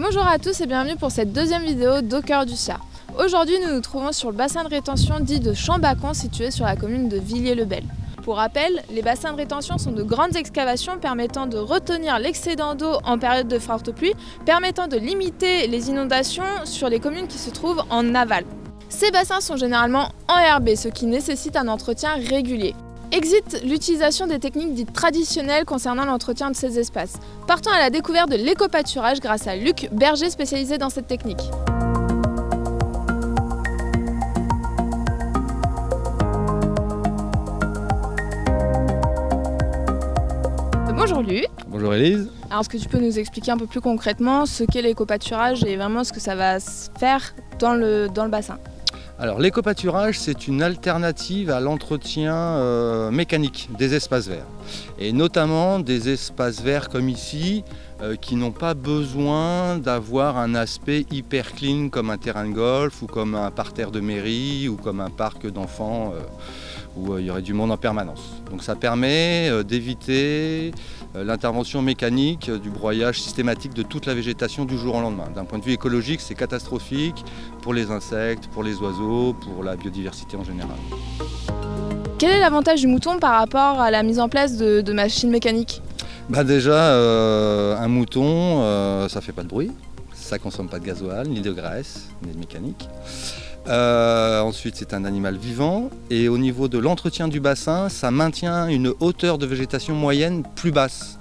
Bonjour à tous et bienvenue pour cette deuxième vidéo d'Au cœur du Sia. Aujourd'hui, nous nous trouvons sur le bassin de rétention dit de Chambacon, situé sur la commune de Villiers-le-Bel. Pour rappel, les bassins de rétention sont de grandes excavations permettant de retenir l'excédent d'eau en période de forte pluie, permettant de limiter les inondations sur les communes qui se trouvent en aval. Ces bassins sont généralement enherbés, ce qui nécessite un entretien régulier. Existe l'utilisation des techniques dites traditionnelles concernant l'entretien de ces espaces. Partons à la découverte de l'éco-pâturage grâce à Luc, berger spécialisé dans cette technique. Bonjour Luc. Bonjour Élise. Alors est-ce que tu peux nous expliquer un peu plus concrètement ce qu'est l'éco-pâturage et vraiment ce que ça va faire dans le bassin ? Alors l'éco-pâturage, c'est une alternative à l'entretien mécanique des espaces verts. Et notamment des espaces verts comme ici, qui n'ont pas besoin d'avoir un aspect hyper clean comme un terrain de golf ou comme un parterre de mairie ou comme un parc d'enfants où il y aurait du monde en permanence. Donc ça permet d'éviter l'intervention mécanique du broyage systématique de toute la végétation du jour au lendemain. D'un point de vue écologique, c'est catastrophique pour les insectes, pour les oiseaux, pour la biodiversité en général. Quel est l'avantage du mouton par rapport à la mise en place de machines mécaniques ? Déjà, un mouton, ça fait pas de bruit, ça consomme pas de gasoil, ni de graisse, ni de mécanique. Ensuite, c'est un animal vivant et au niveau de l'entretien du bassin, ça maintient une hauteur de végétation moyenne plus basse.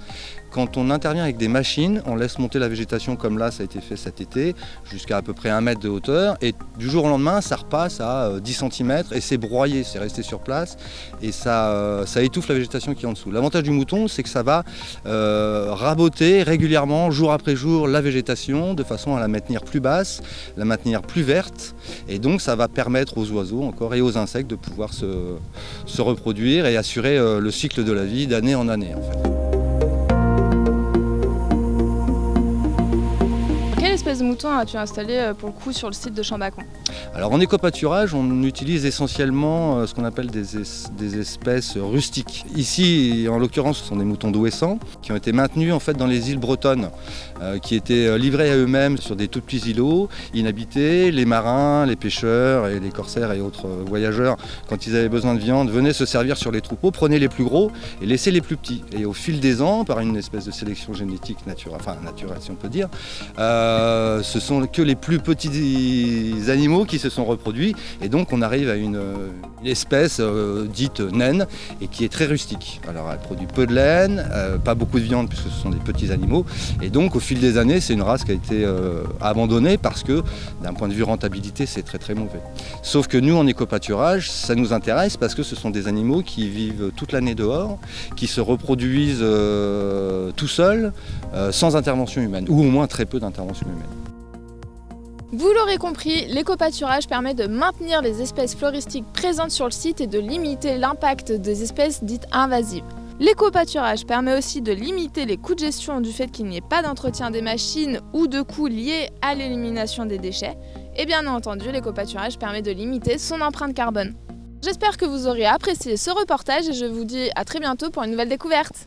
Quand on intervient avec des machines, on laisse monter la végétation comme là, ça a été fait cet été, jusqu'à peu près 1 mètre de hauteur. Et du jour au lendemain, ça repasse à 10 cm et c'est broyé, c'est resté sur place. Et ça étouffe la végétation qui est en dessous. L'avantage du mouton, c'est que ça va raboter régulièrement, jour après jour, la végétation, de façon à la maintenir plus basse, la maintenir plus verte. Et donc, ça va permettre aux oiseaux encore et aux insectes de pouvoir se reproduire et assurer le cycle de la vie d'année en année, en fait. Quelle espèce de mouton as-tu installé pour le coup sur le site de Chambacon ? Alors en éco-pâturage, on utilise essentiellement ce qu'on appelle des espèces rustiques. Ici, en l'occurrence, ce sont des moutons d'Ouessant qui ont été maintenus en fait dans les îles bretonnes, qui étaient livrés à eux-mêmes sur des tout petits îlots inhabités. Les marins, les pêcheurs et les corsaires et autres voyageurs, quand ils avaient besoin de viande, venaient se servir sur les troupeaux, prenaient les plus gros et laissaient les plus petits. Et au fil des ans, par une espèce de sélection génétique naturelle si on peut dire, ce sont que les plus petits animaux qui se sont reproduits et donc on arrive à une espèce dite naine et qui est très rustique. Alors elle produit peu de laine, pas beaucoup de viande puisque ce sont des petits animaux et donc au fil des années c'est une race qui a été abandonnée parce que d'un point de vue rentabilité c'est très très mauvais. Sauf que nous en éco-pâturage ça nous intéresse parce que ce sont des animaux qui vivent toute l'année dehors, qui se reproduisent tout seuls sans intervention humaine ou au moins très peu d'intervention humaine. Vous l'aurez compris, l'éco-pâturage permet de maintenir les espèces floristiques présentes sur le site et de limiter l'impact des espèces dites invasives. L'éco-pâturage permet aussi de limiter les coûts de gestion du fait qu'il n'y ait pas d'entretien des machines ou de coûts liés à l'élimination des déchets. Et bien entendu, l'éco-pâturage permet de limiter son empreinte carbone. J'espère que vous aurez apprécié ce reportage et je vous dis à très bientôt pour une nouvelle découverte.